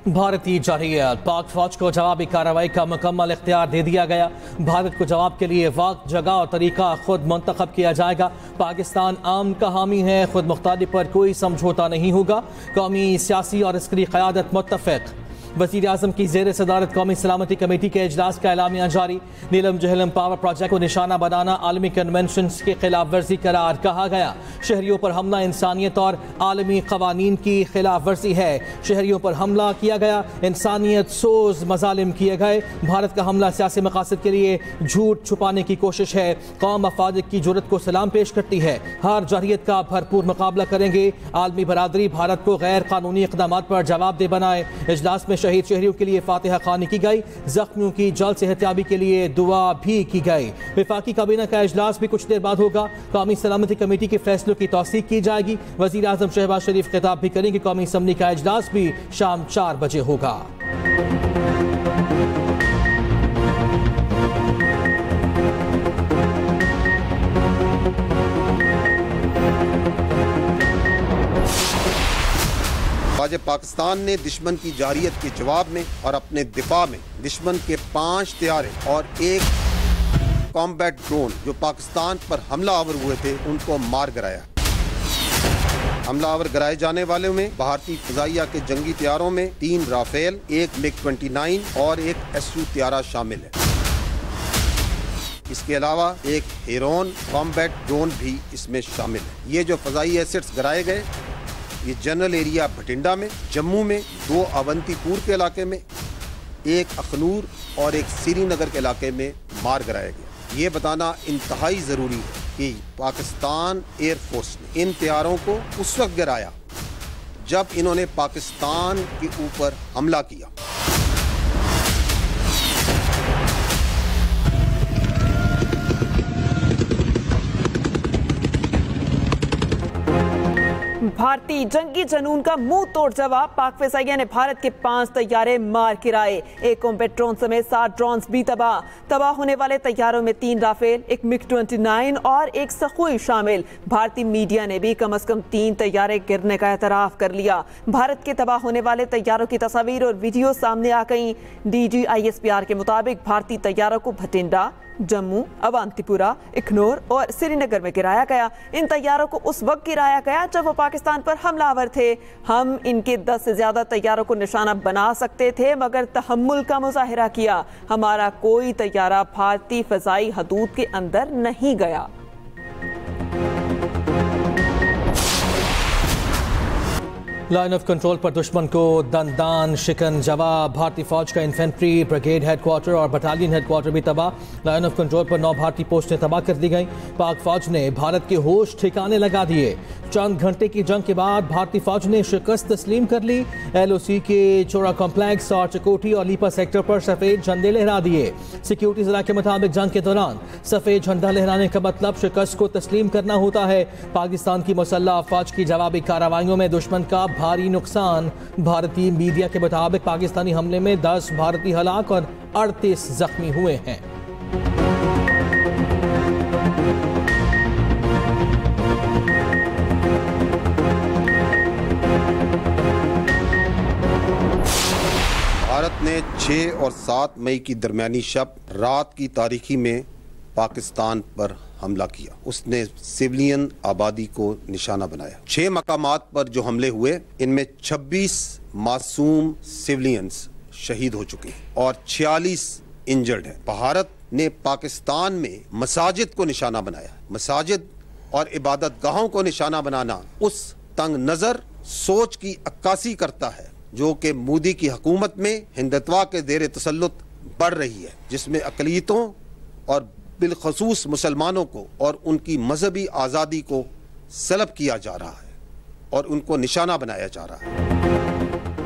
भारतीय जारहियत पाक फौज को जवाबी कार्रवाई का मुकम्मल इख्तियार दे दिया गया। भारत को जवाब के लिए वक्त, जगह और तरीका खुद मुंतखब किया जाएगा। पाकिस्तान आम का हामी है, खुद मुख्तारी पर कोई समझौता नहीं होगा। कौमी सियासी और अस्करी क़यादत मुत्तफ़िक़। वज़ीर आज़म की ज़ेर सदारत कौमी सलामती कमेटी के इजलास का एलामिया जारी। नीलम जहलम पावर प्रोजेक्ट को निशाना बनाना आलमी कन्वेंशन की खिलाफ वर्जी करार कहा गया। शहरियों पर हमला इंसानियत और आलमी कवानीन की खिलाफ वर्जी है। शहरियों पर हमला किया गया, इंसानियत सोज मजालिम किए गए। भारत का हमला सियासी मकासद के लिए झूठ छुपाने की कोशिश है। कौम अफवाद की जुर्रत को सलाम पेश करती है। हर जारहियत का भरपूर मुकाबला करेंगे। आलमी बरादरी भारत को गैर कानूनी इक़दाम पर जवाबदेह बनाए। इजलास में शहीद शहरियों के लिए फातिहा खानी की गई। जख्मियों की जल्द सेहतयाबी के लिए दुआ भी की गई। वफाकी काबीना का इजलास भी कुछ देर बाद होगा। कौमी सलामती कमेटी के फैसलों की तौसीक की जाएगी। वज़ीर आज़म शहबाज शरीफ खिताब भी करेंगे। कौमी असम्बली का इजलास भी शाम 4 बजे होगा। आज पाकिस्तान ने दुश्मन की जारहियत के जवाब में और अपने दिफा में दुश्मन के 5 तैयारे और एक कॉम्बैट ड्रोन जो पाकिस्तान पर हमलावर हुए थे उनको मार गिराया। हमलावर गिराए जाने वालों में भारतीय फ़िज़ाइया के जंगी तैयारों में 3 राफेल, 1 MiG-29 और 1 SU तैयारा शामिल है। इसके अलावा एक हेरोन कॉम्बैट ड्रोन भी इसमें शामिल है। ये जो फ़िज़ाई एसेट्स गिराए गए ये जनरल एरिया भटिंडा में, जम्मू में, 2 अवंतीपुर के इलाके में, 1 अखनूर और 1 श्रीनगर के इलाके में मार गिराया गया। ये बताना इंतहाई ज़रूरी है कि पाकिस्तान एयरफोर्स ने इन तैयारों को उस वक्त गिराया जब इन्होंने पाकिस्तान के ऊपर हमला किया। भारतीय जंगी जनून का मुंह तोड़ जवाब। पाक फ़िज़ाइया ने भारत के 5 तैयारे मार गिराए। 1 कॉम्बैट ड्रोन समेत 7 ड्रोन्स भी तबाह होने वाले तैयारों में 3 राफेल, 1 MiG-29 और 1 सखोई शामिल। भारतीय मीडिया ने भी कम से कम 3 तैयारे गिरने का एतराफ़ कर लिया। भारत के तबाह होने वाले तैयारों की तस्वीर और वीडियो सामने आ गई। DG ISPR के मुताबिक भारतीय तैयारों को भटिंडा, जम्मू, अवंतीपुरा, इखनौर और श्रीनगर में गिराया गया। इन तैयारों को उस वक्त गिराया गया जब वो पाकिस्तान पर हमलावर थे। हम इनके 10 से ज्यादा तैयारों को निशाना बना सकते थे मगर तहम्मुल का मुजाहिरा किया। हमारा कोई तैयारा भारतीय फ़िज़ाई हदूद के अंदर नहीं गया। लाइन ऑफ कंट्रोल पर दुश्मन को दंदान शिकन जवाब। भारतीय फौज का इन्फेंट्री ब्रिगेड हेडक्वार्टर और बटालियन हेडक्वार्टर भी तबाह। लाइन ऑफ कंट्रोल पर 9 भारतीय पोस्टें तबाह कर दी गई। पाक फौज ने भारत के होश ठिकाने लगा दिए। चंद घंटे की जंग के बाद भारतीय फौज ने शिकस्त तस्लीम कर ली। LOC के चोरा कॉम्प्लेक्स और चकोटी और लीपा सेक्टर पर सफेद झंडे लहरा दिए। सिक्योरिटी ज़रा के मुताबिक जंग के दौरान सफेद झंडा लहराने का मतलब शिकस्त को तस्लीम करना होता है। पाकिस्तान की मुसल्लह फौज की जवाबी कार्रवाइयों में दुश्मन का भारी नुकसान। भारतीय मीडिया के मुताबिक पाकिस्तानी हमले में 10 भारतीय हलाक और 38 जख्मी हुए हैं। भारत ने 6 और 7 मई की दरमियानी शब रात की तारीखी में पाकिस्तान पर हमला किया। उसने सिविलियन आबादी को निशाना बनाया। 6 मकामात पर जो हमले हुए इनमें 26 मासूम सिविलियंस शहीद हो चुके हैं और 46 इंजर्ड हैं। भारत ने पाकिस्तान में मसाजिद को निशाना बनाया। मसाजिद और इबादत गाहों को निशाना बनाना उस तंग नजर सोच की अक्कासी करता है जो कि मोदी की हुकूमत में हिंदुत्व के ज़ेर तसल्लुत बढ़ रही है, जिसमें अक़लियतों और बिलखसूस मुसलमानों को और उनकी मजहबी आज़ादी को सलब किया जा रहा है और उनको निशाना बनाया जा रहा है।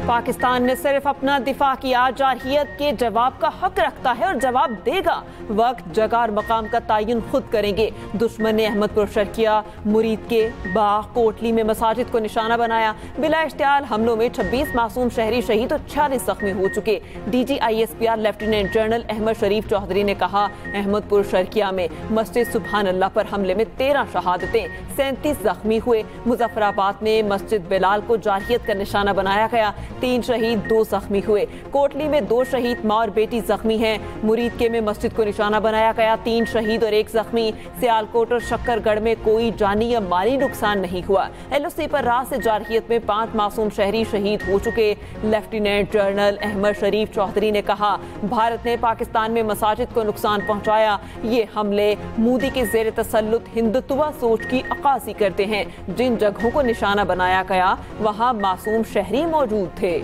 पाकिस्तान ने सिर्फ अपना दिफा किया, जारहियत के जवाब का हक रखता है और जवाब देगा। वक्त, जगह और मकाम का तयन खुद करेंगे। दुश्मन ने अहमदपुर शर्किया, मुरीद के बाग, कोटली में मसाजिद को निशाना बनाया। बिला इश्तियाल हमलों में 26 मासूम शहरी शहीद और 46 जख्मी हो चुके। DG ISPR lieutenant general Ahmed Sharif Chaudhry ने कहा, अहमदपुर शर्किया में मस्जिद सुबहान अल्लाह पर हमले में 13 शहादतें, 37 जख्मी हुए। मुजफ्फराबाद में मस्जिद बिलाल को जारहियत का निशाना बनाया गया। 3 शहीद 2 जख्मी हुए। कोटली में 2 शहीद मां और बेटी जख्मी हैं। मुरीदके में मस्जिद को निशाना बनाया गया, 3 शहीद और 1 जख्मी। सियालकोट और शक्करगढ़ में कोई जानी या माली नुकसान नहीं हुआ। LOC पर रात से जारहियत में 5 मासूम शहरी शहीद हो चुके। लेफ्टिनेंट जनरल अहमद शरीफ चौधरी ने कहा, भारत ने पाकिस्तान में मसाजिद को नुकसान पहुंचाया। ये हमले मोदी के जेर तसल्लुत हिंदुत्व सोच की अक्कासी करते हैं। जिन जगहों को निशाना बनाया गया वहां मासूम शहरी मौजूद थे।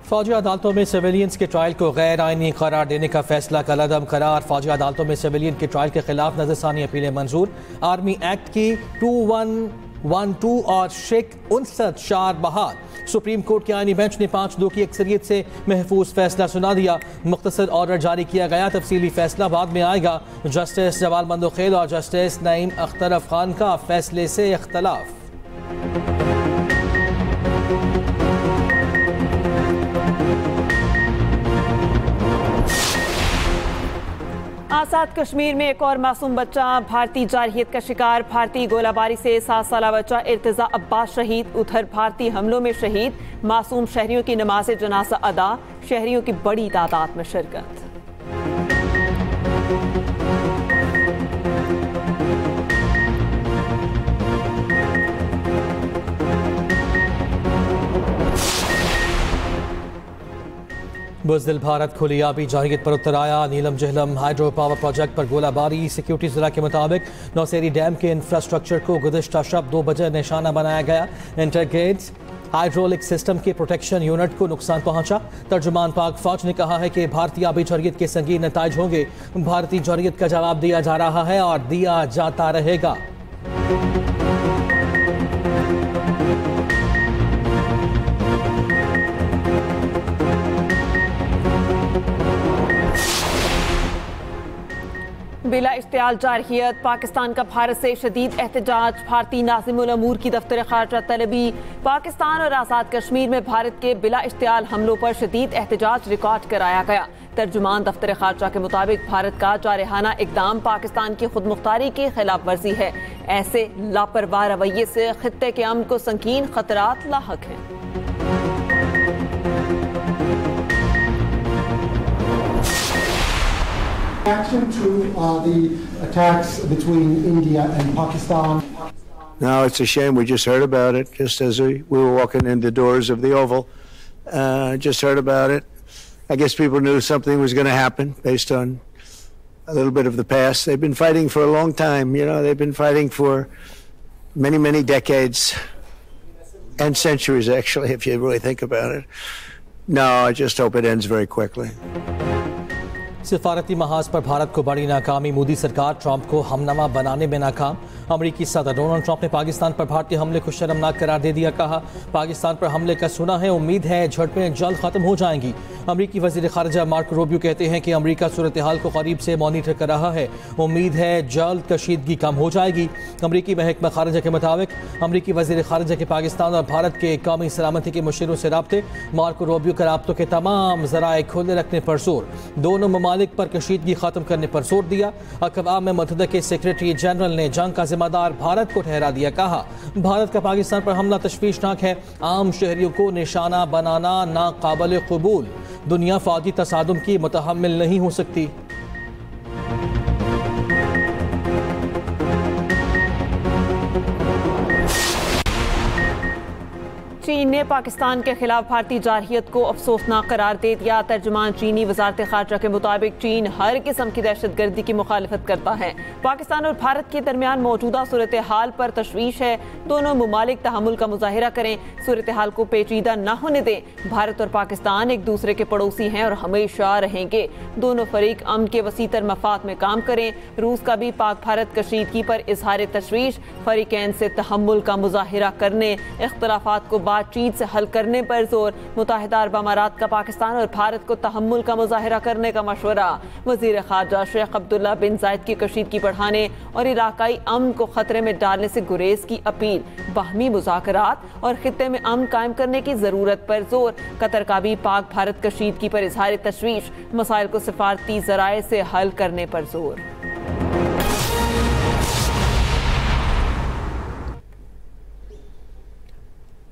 फौजी अदालतों में सिविलियंस के ट्रायल को गैर आइनी करार देने का फैसला कलअदम करार। फौजी अदालतों में सिविलियन के ट्रायल के खिलाफ नजरसानी अपीलें मंजूर। आर्मी एक्ट की 2112 और शेख 59 बहाल। सुप्रीम कोर्ट के आइनी बेंच ने 5-2 की अक्सरियत से महफूज फैसला सुना दिया। मुख्तसर ऑर्डर जारी किया गया, तफसीली फैसला बाद में आएगा। जस्टिस जवाल मंदोखेल और जस्टिस नईम अख्तरफ खान का फैसले से इख्तलाफ। आजाद कश्मीर में एक और मासूम बच्चा भारतीय जारहियत का शिकार। भारतीय गोलाबारी से 7 साल बच्चा इर्तिजा अब्बास शहीद। उधर भारतीय हमलों में शहीद मासूम शहरियों की नमाज जनाजा अदा। शहरियों की बड़ी तादाद में शिरकत। बुज़दिल भारत खुली आबी जारहियत पर उतर आया। नीलम जहलम हाइड्रो पावर प्रोजेक्ट पर गोलाबारी। सिक्योरिटी जिला के मुताबिक नौसेरी डैम के इंफ्रास्ट्रक्चर को गुज़िश्ता शब 2 बजे निशाना बनाया गया। इंटरगेट्स हाइड्रोलिक सिस्टम के प्रोटेक्शन यूनिट को नुकसान पहुंचा। तर्जुमान पाक फौज ने कहा है कि भारतीय आबी जारहियत के संगीन नताइज होंगे। भारतीय जारहियत का जवाब दिया जा रहा है और दिया जाता रहेगा। बिला इश्तियाल जारहियत पाकिस्तान का भारत से शदीद एहतजाज। भारतीय नाज़िमुल अमूर की दफ्तर खारजा तलबी। पाकिस्तान और आज़ाद कश्मीर में भारत के बिला इश्तियाल हमलों पर शदीद एहतजाज रिकॉर्ड कराया गया। तर्जुमान दफ्तर खारजा के मुताबिक भारत का जारहाना इकदाम पाकिस्तान की खुद मुख्तारी की खिलाफ वर्जी है। ऐसे लापरवाह रवैये से खित्ते के अमन को संगीन खतरात लाहक हैं। Reaction to the attacks between India and Pakistan. No, it's a shame. We just heard about it, just as we were walking in the doors of the Oval. Just heard about it. I guess people knew something was going to happen based on a little bit of the past. They've been fighting for a long time. You know, they've been fighting for many, many decades and centuries, actually, if you really think about it. No, I just hope it ends very quickly. सिफारती महाज पर भारत को बड़ी नाकामी। मोदी सरकार Trump को हमनवा बनाने में नाकाम। अमरीकी सदर डोनाल्ड ट्रंप ने पाकिस्तान पर भारतीय हमले को शर्मनाक करार दे दिया। कहा, पाकिस्तान पर हमले का सुना है, उम्मीद है झड़पें जल्द खत्म हो जाएंगी। अमरीकी वजीर खारजा मार्को रूबियो कहते हैं कि अमरीका सूरत हाल को करीब से मॉनिटर कर रहा है, उम्मीद है जल्द कशीदगी कम हो जाएगी। अमरीकी महकमा खारजा के मुताबिक अमरीकी वजीर खारजा के पाकिस्तान और भारत के कौमी सलामती के मुशीरों से राब्ते। मार्को रूबियो के राब्तों के तमाम जराए खुले रखने पर जोर। दोनों ममालिक पर कशीदगी खत्म करने पर जोर दिया। अक़वाम मुत्तहिदा के सेक्रेटरी जनरल ने जंग का जिम्मेदार भारत को ठहरा दिया। कहा, भारत का पाकिस्तान पर हमला तशवीशनाक है, आम शहरियों को निशाना बनाना नाकाबिल कबूल। दुनिया फौजी तसादुम की मुतहम्मिल नहीं हो सकती। चीन ने पाकिस्तान के खिलाफ भारतीय जारहियत को अफसोसनाक करार दे दिया। तर्जुमान चीनी वजारत खारजा के मुताबिक चीन हर किस्म की दहशतगर्दी की मुखालिफत करता है। पाकिस्तान और भारत के दरमियान मौजूदा सूरत हाल पर तशवीश है। दोनों मुमालिक तहम्मुल का मुजाहिरा करें, सूरत हाल को पेचीदा न होने दें। भारत और पाकिस्तान एक दूसरे के पड़ोसी हैं और हमेशा रहेंगे। दोनों फरीक अमन के वसीतर मफाद में काम करें। रूस का भी पाक भारत कशीदगी पर इजहार तशवीश, फरीकैन से तहम्मुल का मुजाहिरा करने, इख्तलाफात को बातचीत से हल करने पर जोर। मुत्तहिदा अरब अमारात का पाकिस्तान और भारत को तहम्मुल का मुजाहिरा करने का मशवरा। वज़ीर ख़ारजा शेख अब्दुल्ला बिन जायद की कशीदगी बढ़ाने और इलाकाई अमन को खतरे में डालने से गुरेज की अपील। बाहमी मुज़ाकरात और खित्ते में अमन कायम करने की ज़रूरत पर जोर। कतर का भी पाक भारत कशीदगी पर इजहार तशवीश। मसाइल को सिफारती ज़राए से हल करने पर जोर।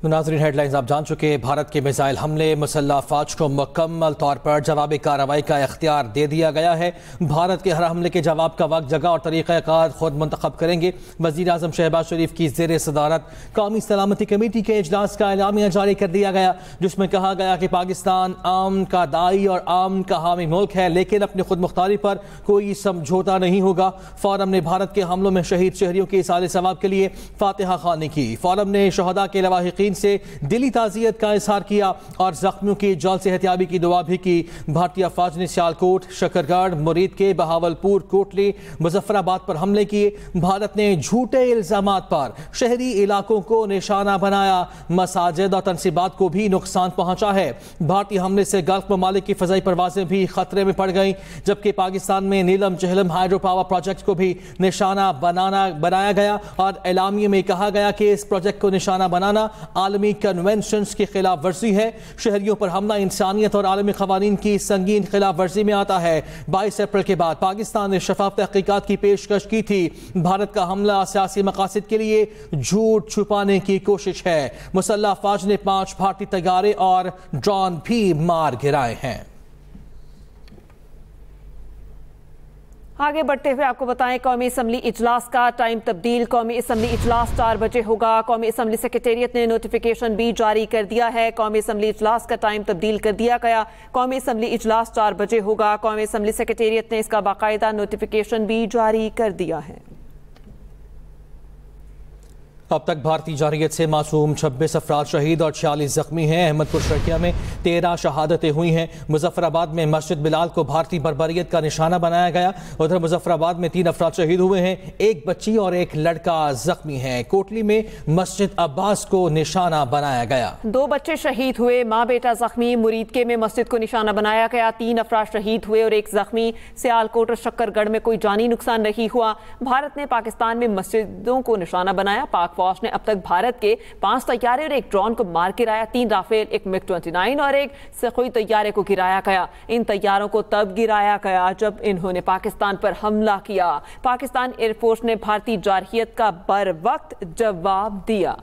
नाज़रीन, हेडलाइंस आप जान चुके। भारत के मिसाइल हमले, मुसल्लह फ़ौज को मुकम्मल तौर पर जवाबी कार्रवाई का इख्तियार दे दिया गया है। भारत के हर हमले के जवाब का वक्त, जगह और तरीक़ाकार खुद मुंतखब करेंगे। वज़ीर आज़म शहबाज शरीफ की ज़ेर सदारत कौमी सलामती कमेटी के इजलास का एलामिया जारी कर दिया गया, जिसमें कहा गया कि पाकिस्तान आम का दाई और आम का हामी मुल्क है, लेकिन अपनी खुद मुख्तारी पर कोई समझौता नहीं होगा। फोरम ने भारत के हमलों में शहीद शहरियों के इसाले सवाब के लिए फातिहा ख़्वानी की। फोरम ने शहदा के लवाहिकीन से दिली ताज़ियत का इजहार किया और जख्मियों की जल्द सेहतियाबी की दुआ भी की। भारतीय फौज ने सियालकोट, शकरगढ़, मुरीद के बहावलपुर, कोटली, मुजफ्फराबाद पर हमले किए। भारत ने झूठे इल्जामात पर शहरी इलाकों को निशाना बनाया। मसाजिद और तनसीबात को भी नुकसान पहुंचा है। भारतीय हमले से गल्फ ममालिक की फजाई परवाजें भी खतरे में पड़ गईं, जबकि पाकिस्तान में नीलम चहलम हाइड्रो पावर प्रोजेक्ट को भी निशाना बनाया गया और एलामिया में कहा गया कि इस प्रोजेक्ट को निशाना बनाना आलमी कन्वेंशंस की खिलाफ वर्जी है। शहरियों पर हमला इंसानियत और आलमी क़वानीन की संगीन खिलाफ वर्जी में आता है। 22 अप्रैल के बाद पाकिस्तान ने शफाफ तहकीकात की पेशकश की थी। भारत का हमला सियासी मकासद के लिए झूठ छुपाने की कोशिश है। मुसल्लह फौज ने 5 भारतीय तैयारे और ड्रोन भी मार गिराए हैं। आगे बढ़ते हुए आपको बताएं, कौमी असम्बली इजलास का टाइम तब्दील। कौमी असम्बली इजलास 4 बजे होगा। कौमी असम्बली सेक्रेटेरिएट ने नोटिफिकेशन भी जारी कर दिया है। कौमी असम्बली इजलास का टाइम तब्दील कर दिया गया। कौमी असम्बली इजलास 4 बजे होगा। कौमी असम्बली सेक्रेटेरिएट ने इसका बाकायदा नोटिफिकेशन भी जारी कर दिया है। अब तक भारतीय जारियत से मासूम 26 अफराद शहीद और 46 जख्मी हैं। अहमदपुर शर्किया में 13 शहादतें हुई हैं। मुजफ्फराबाद में मस्जिद बिलाल को भारतीय बर्बरियत का निशाना बनाया गया। उधर मुजफ्फराबाद में 3 अफराद शहीद हुए हैं, 1 बच्ची और 1 लड़का जख्मी है। कोटली में मस्जिद अब्बास को निशाना बनाया गया। 2 बच्चे शहीद हुए, माँ बेटा जख्मी। मुरीद के में मस्जिद को निशाना बनाया गया, 3 अफराद शहीद हुए और 1 जख्मी। सियालकोट और शक्करगढ़ में कोई जानी नुकसान नहीं हुआ। भारत ने पाकिस्तान में मस्जिदों को निशाना बनाया। पाक फौज ने अब तक भारत के 5 तैयारे और 1 ड्रोन को मार गिराया। 3 राफेल, 1 MiG-29 और 1 सखोई तैयारे को गिराया गया। इन तैयारों को तब गिराया गया जब इन्होंने पाकिस्तान पर हमला किया। पाकिस्तान एयरफोर्स ने भारतीय जारहियत का बर वक्त जवाब दिया।